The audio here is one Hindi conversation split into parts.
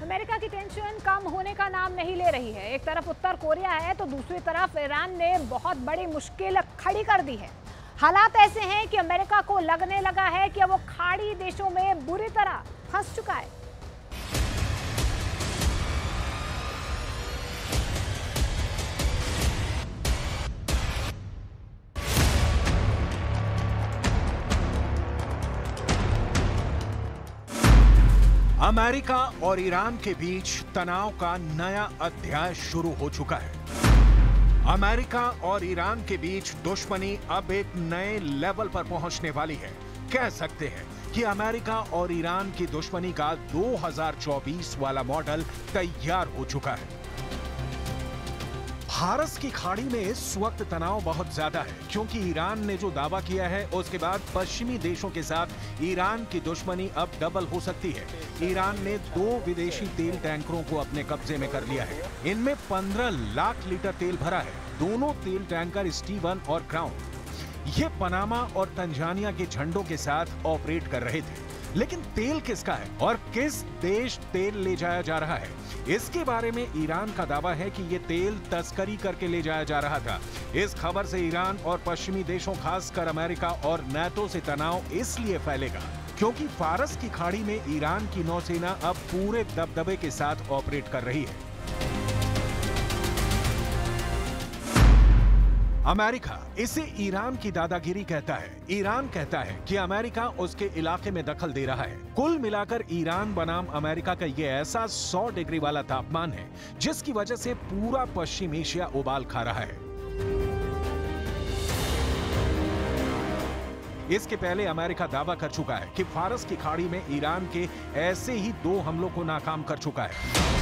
अमेरिका की टेंशन कम होने का नाम नहीं ले रही है। एक तरफ उत्तर कोरिया है तो दूसरी तरफ ईरान ने बहुत बड़ी मुश्किल खड़ी कर दी है। हालात ऐसे हैं कि अमेरिका को लगने लगा है कि वो खाड़ी देशों में बुरी तरह फंस चुका है। अमेरिका और ईरान के बीच तनाव का नया अध्याय शुरू हो चुका है। अमेरिका और ईरान के बीच दुश्मनी अब एक नए लेवल पर पहुंचने वाली है। कह सकते हैं कि अमेरिका और ईरान की दुश्मनी का 2024 वाला मॉडल तैयार हो चुका है। फारस की खाड़ी में इस वक्त तनाव बहुत ज्यादा है, क्योंकि ईरान ने जो दावा किया है उसके बाद पश्चिमी देशों के साथ ईरान की दुश्मनी अब डबल हो सकती है। ईरान ने 2 विदेशी तेल टैंकरों को अपने कब्जे में कर लिया है। इनमें 15 लाख लीटर तेल भरा है। दोनों तेल टैंकर स्टीवन और क्राउन ये पनामा और तंजानिया के झंडों के साथ ऑपरेट कर रहे थे। लेकिन तेल किसका है और किस देश तेल ले जाया जा रहा है, इसके बारे में ईरान का दावा है कि ये तेल तस्करी करके ले जाया जा रहा था। इस खबर से ईरान और पश्चिमी देशों, खासकर अमेरिका और नाटो से तनाव इसलिए फैलेगा क्योंकि फारस की खाड़ी में ईरान की नौसेना अब पूरे दबदबे के साथ ऑपरेट कर रही है। अमेरिका इसे ईरान की दादागिरी कहता है। ईरान कहता है कि अमेरिका उसके इलाके में दखल दे रहा है। कुल मिलाकर ईरान बनाम अमेरिका का ये ऐसा 100 डिग्री वाला तापमान है जिसकी वजह से पूरा पश्चिम एशिया उबाल खा रहा है। इसके पहले अमेरिका दावा कर चुका है कि फारस की खाड़ी में ईरान के ऐसे ही 2 हमलों को नाकाम कर चुका है।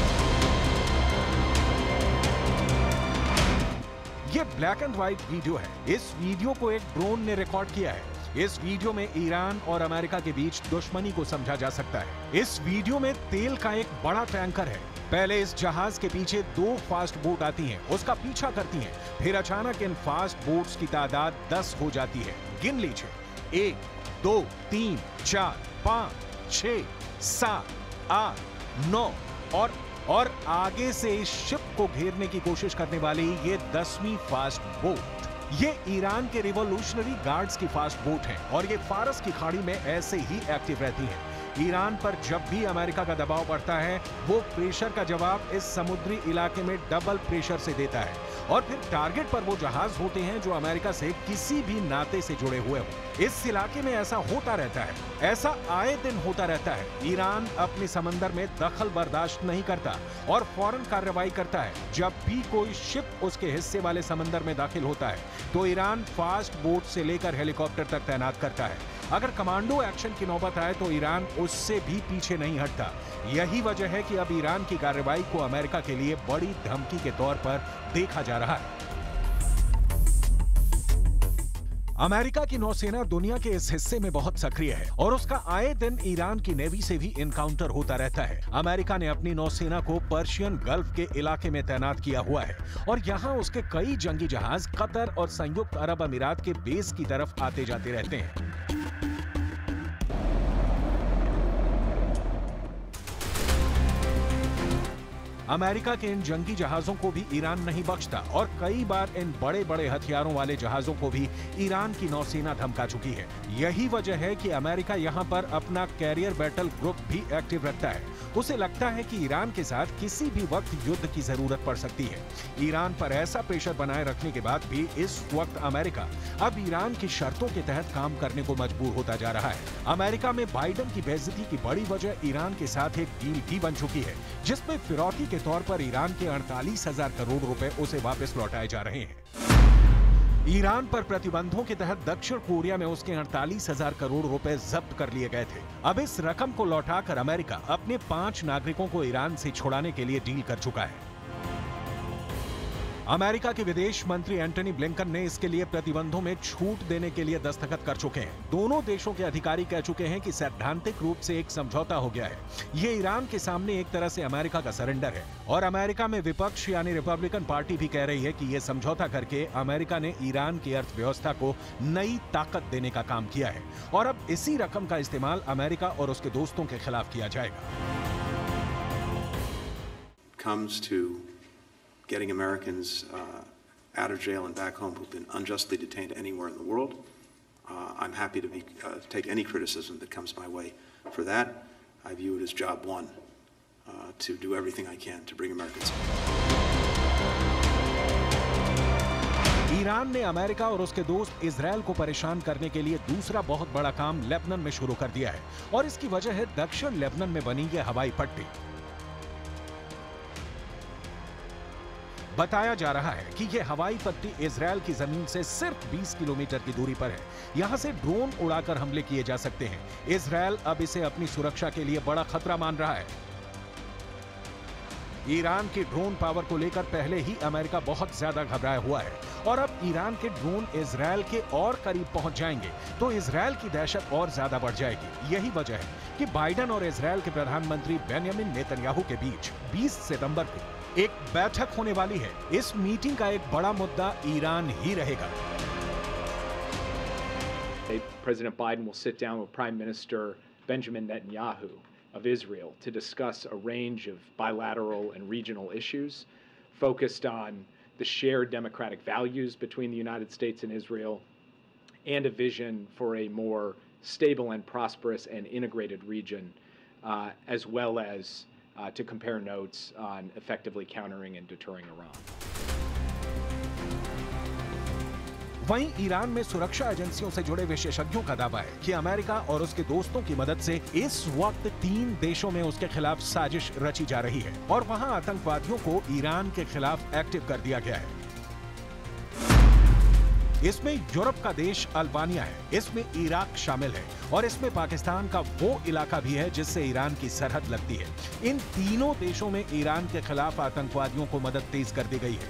ये ब्लैक एंड व्हाइट वीडियो है। इस वीडियो को एक ड्रोन ने रिकॉर्ड किया है। इस वीडियो में ईरान और अमेरिका के बीच दुश्मनी को समझा जा सकता है। इस वीडियो में तेल का एक बड़ा टैंकर है। पहले इस जहाज के पीछे 2 फास्ट बोट आती हैं, उसका पीछा करती हैं। फिर अचानक इन फास्ट बोट्स की तादाद 10 हो जाती है। गिन लीजिए, 1 2 3 4 5 6 7 8 9 और आगे से इस शिप को घेरने की कोशिश करने वाली ये 10वीं फास्ट बोट। ये ईरान के रिवॉल्यूशनरी गार्ड्स की फास्ट बोट है और ये फारस की खाड़ी में ऐसे ही एक्टिव रहती है। ईरान पर जब भी अमेरिका का दबाव बढ़ता है वो प्रेशर का जवाब इस समुद्री इलाके में डबल प्रेशर से देता है और फिर टारगेट पर वो जहाज होते हैं जो अमेरिका से किसी भी नाते से जुड़े हुए हो। इस इलाके में ऐसा होता रहता है, ऐसा आए दिन होता रहता है। ईरान अपने समंदर में दखल बर्दाश्त नहीं करता और फौरन कार्रवाई करता है। जब भी कोई शिप उसके हिस्से वाले समंदर में दाखिल होता है तो ईरान फास्ट बोट से लेकर हेलीकॉप्टर तक तैनात करता है। अगर कमांडो एक्शन की नौबत आए तो ईरान उससे भी पीछे नहीं हटता। यही वजह है कि अब ईरान की कार्रवाई को अमेरिका के लिए बड़ी धमकी के तौर पर देखा जा रहा है। अमेरिका की नौसेना दुनिया के इस हिस्से में बहुत सक्रिय है और उसका आए दिन ईरान की नेवी से भी इनकाउंटर होता रहता है। अमेरिका ने अपनी नौसेना को पर्शियन गल्फ के इलाके में तैनात किया हुआ है और यहाँ उसके कई जंगी जहाज कतर और संयुक्त अरब अमीरात के बेस की तरफ आते जाते रहते हैं। अमेरिका के इन जंगी जहाजों को भी ईरान नहीं बख्शता और कई बार इन बड़े बड़े हथियारों वाले जहाजों को भी ईरान की नौसेना धमका चुकी है। यही वजह है कि अमेरिका यहां पर अपना कैरियर बैटल ग्रुप भी एक्टिव रखता है। उसे लगता है कि ईरान के साथ किसी भी वक्त युद्ध की जरूरत पड़ सकती है। ईरान पर ऐसा प्रेशर बनाए रखने के बाद भी इस वक्त अमेरिका अब ईरान की शर्तों के तहत काम करने को मजबूर होता जा रहा है। अमेरिका में बाइडेन की बेइज्जती की बड़ी वजह ईरान के साथ एक डील भी बन चुकी है जिसमें फिरौती के तौर पर ईरान के 48,000 करोड़ रुपए उसे वापस लौटाए जा रहे हैं। ईरान पर प्रतिबंधों के तहत दक्षिण कोरिया में उसके 48,000 करोड़ रुपए जब्त कर लिए गए थे। अब इस रकम को लौटाकर अमेरिका अपने 5 नागरिकों को ईरान से छुड़ाने के लिए डील कर चुका है। अमेरिका के विदेश मंत्री एंटनी ब्लिंकन ने इसके लिए प्रतिबंधों में छूट देने के लिए दस्तखत कर चुके हैं। दोनों देशों के अधिकारी कह चुके हैं कि सैद्धांतिक रूप से एक समझौता हो गया है। ये ईरान के सामने एक तरह से अमेरिका का सरेंडर है और अमेरिका में विपक्ष यानी रिपब्लिकन पार्टी भी कह रही है कि ये समझौता करके अमेरिका ने ईरान की अर्थव्यवस्था को नई ताकत देने का काम किया है और अब इसी रकम का इस्तेमाल अमेरिका और उसके दोस्तों के खिलाफ किया जाएगा। comes to getting Americans out of jail and back home who've been unjustly detained anywhere in the world, I'm happy to take any criticism that comes my way for that. I view it as job one, to do everything I can to bring Americans home. Iran ने अमेरिका और उसके दोस्त इजरायल को परेशान करने के लिए दूसरा बहुत बड़ा काम लेबनान में शुरू कर दिया है और इसकी वजह है दक्षिण लेबनान में बनी ये हवाई पट्टी। बताया जा रहा है कि यह हवाई पट्टी इजरायल की जमीन से सिर्फ 20 किलोमीटर की दूरी पर है। यहां से ड्रोन उड़ाकर हमले किए जा सकते हैं। इजरायल अब इसे अपनी सुरक्षा के लिए बड़ा खतरा मान रहा है। ईरान की ड्रोन पावर को लेकर पहले ही अमेरिका बहुत ज्यादा घबराया हुआ है और अब ईरान के ड्रोन इजरायल के और करीब पहुंच जाएंगे तो इजरायल की दहशत और ज्यादा बढ़ जाएगी। यही वजह है कि बाइडेन और इजरायल के प्रधानमंत्री बेंयामिन नेतन्याहू के बीच 20 सितंबर को एक बैठक होने वाली है। इस मीटिंग का एक बड़ा मुद्दा ईरान ही रहेगा। President Biden will sit down with Prime Minister Benjamin Netanyahu of Israel to discuss a range of bilateral and regional issues focused on the shared democratic values between the United States and Israel and a vision for a more stable and prosperous and integrated region, as well as to compare notes on effectively countering and deterring Iran. वहीं ईरान में सुरक्षा एजेंसियों से जुड़े विशेषज्ञों का दावा है कि अमेरिका और उसके दोस्तों की मदद से इस वक्त 3 देशों में उसके खिलाफ साजिश रची जा रही है और वहां आतंकवादियों को ईरान के खिलाफ एक्टिव कर दिया गया है। इसमें यूरोप का देश अल्बानिया है, इसमें इराक शामिल है और इसमें पाकिस्तान का वो इलाका भी है जिससे ईरान की सरहद लगती है। इन तीनों देशों में ईरान के खिलाफ आतंकवादियों को मदद तेज कर दी गई है।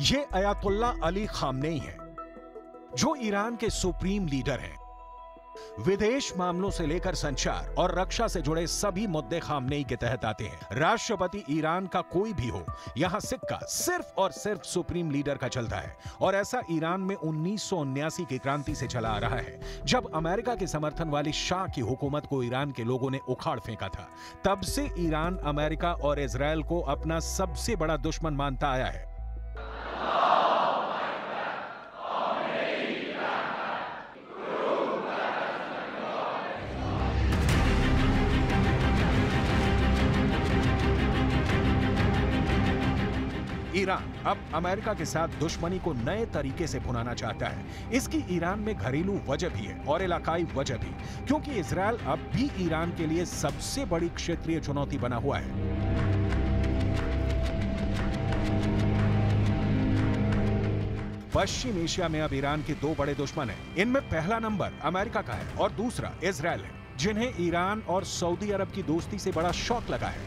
ये अयातुल्ला अली खामनेई है जो ईरान के सुप्रीम लीडर हैं। विदेश मामलों से लेकर संचार और रक्षा से जुड़े सभी मुद्दे खामनेई के तहत आते हैं। राष्ट्रपति ईरान का कोई भी हो, यहां सिक्का सिर्फ और सिर्फ सुप्रीम लीडर का चलता है और ऐसा ईरान में 1979 की क्रांति से चला आ रहा है, जब अमेरिका के समर्थन वाली शाह की हुकूमत को ईरान के लोगों ने उखाड़ फेंका था। तब से ईरान अमेरिका और इजरायल को अपना सबसे बड़ा दुश्मन मानता आया है। ईरान अब अमेरिका के साथ दुश्मनी को नए तरीके से भुनाना चाहता है। इसकी ईरान में घरेलू वजह भी है और इलाकाई वजह भी, क्योंकि इजरायल अब भी ईरान के लिए सबसे बड़ी क्षेत्रीय चुनौती बना हुआ है। पश्चिम एशिया में अब ईरान के 2 बड़े दुश्मन हैं। इनमें पहला नंबर अमेरिका का है और दूसरा इजरायल है, जिन्हें ईरान और सऊदी अरब की दोस्ती से बड़ा शौक लगा है।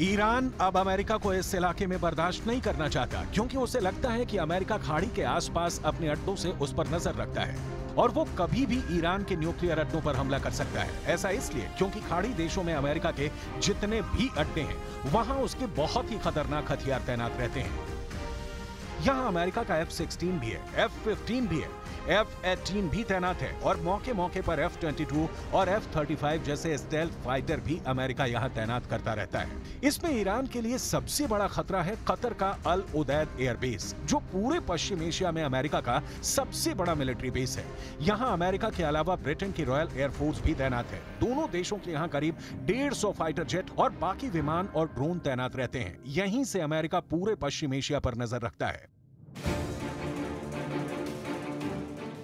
ईरान अब अमेरिका को इस इलाके में बर्दाश्त नहीं करना चाहता, क्योंकि उसे लगता है कि अमेरिका खाड़ी के आसपास अपने अड्डों से उस पर नजर रखता है और वो कभी भी ईरान के न्यूक्लियर अड्डों पर हमला कर सकता है। ऐसा इसलिए क्योंकि खाड़ी देशों में अमेरिका के जितने भी अड्डे हैं, वहां उसके बहुत ही खतरनाक हथियार तैनात रहते हैं। यहाँ अमेरिका का F-16 भी है, F-15 भी है, F-18 भी तैनात है और मौके मौके पर F-22 और F-35 जैसे स्टेल्थ फाइटर भी अमेरिका यहाँ तैनात करता रहता है। इसमें ईरान के लिए सबसे बड़ा खतरा है कतर का अल उदैद एयरबेस, जो पूरे पश्चिम एशिया में अमेरिका का सबसे बड़ा मिलिट्री बेस है। यहाँ अमेरिका के अलावा ब्रिटेन की रॉयल एयरफोर्स भी तैनात है। दोनों देशों के यहाँ करीब 150 फाइटर जेट और बाकी विमान और ड्रोन तैनात रहते हैं। यहीं से अमेरिका पूरे पश्चिम एशिया पर नजर रखता है।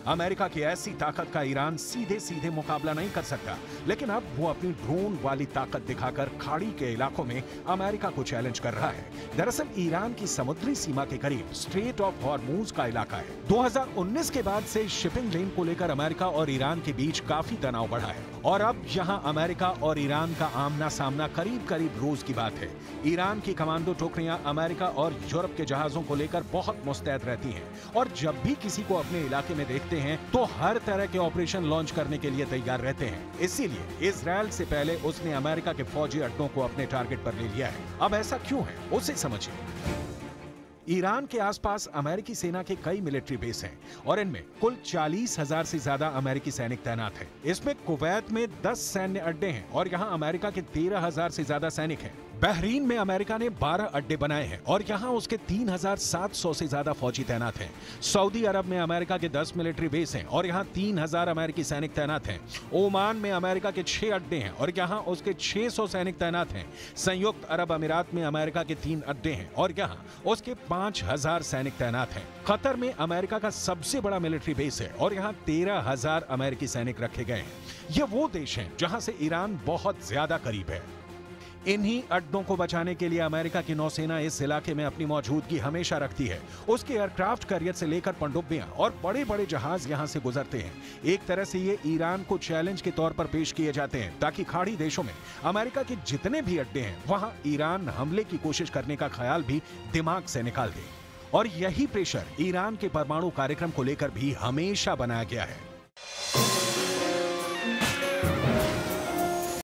अमेरिका की ऐसी ताकत का ईरान सीधे सीधे मुकाबला नहीं कर सकता, लेकिन अब वो अपनी ड्रोन वाली ताकत दिखाकर खाड़ी के इलाकों में अमेरिका को चैलेंज कर रहा है। दरअसल ईरान की समुद्री सीमा के करीब स्ट्रेट ऑफ हॉर्मूज का इलाका है। 2019 के बाद से शिपिंग लेन को लेकर अमेरिका और ईरान के बीच काफी तनाव बढ़ा है और अब यहाँ अमेरिका और ईरान का आमना सामना करीब करीब रोज की बात है। ईरान की कमांडो टुकड़ियां अमेरिका और यूरोप के जहाजों को लेकर बहुत मुस्तैद रहती हैं और जब भी किसी को अपने इलाके में देखते हैं तो हर तरह के ऑपरेशन लॉन्च करने के लिए तैयार रहते हैं। इसीलिए इजराइल से पहले उसने अमेरिका के फौजी अड्डों को अपने टारगेट पर ले लिया है। अब ऐसा क्यों है, उसे समझिए। ईरान के आसपास अमेरिकी सेना के कई मिलिट्री बेस हैं और इनमें कुल 40,000 से ज्यादा अमेरिकी सैनिक तैनात हैं। इसमें कुवैत में 10 सैन्य अड्डे हैं और यहाँ अमेरिका के 13,000 से ज्यादा सैनिक हैं। बहरीन में अमेरिका ने 12 अड्डे बनाए हैं और यहाँ उसके 3,700 से ज्यादा फौजी तैनात हैं। सऊदी अरब में अमेरिका के 10 मिलिट्री बेस हैं और यहाँ 3,000 अमेरिकी सैनिक तैनात हैं। ओमान में अमेरिका के 6 अड्डे हैं और यहाँ उसके 600 सैनिक तैनात हैं। संयुक्त अरब अमीरात में अमेरिका के 3 अड्डे हैं और यहाँ उसके 5,000 सैनिक तैनात हैं। कतर में अमेरिका का सबसे बड़ा मिलिट्री बेस है और यहाँ 13,000 अमेरिकी सैनिक रखे गए हैं। ये वो देश हैं जहाँ से ईरान बहुत ज्यादा करीब है। इन्हीं अड्डों को बचाने के लिए अमेरिका की नौसेना इस इलाके में अपनी मौजूदगी हमेशा रखती है। उसके एयरक्राफ्ट कैरियर से लेकर पनडुब्बियां और बड़े बड़े जहाज यहां से गुजरते हैं। एक तरह से ये ईरान को चैलेंज के तौर पर पेश किए जाते हैं ताकि खाड़ी देशों में अमेरिका के जितने भी अड्डे हैं वहां ईरान हमले की कोशिश करने का ख्याल भी दिमाग से निकाल दे। और यही प्रेशर ईरान के परमाणु कार्यक्रम को लेकर भी हमेशा बनाया गया है।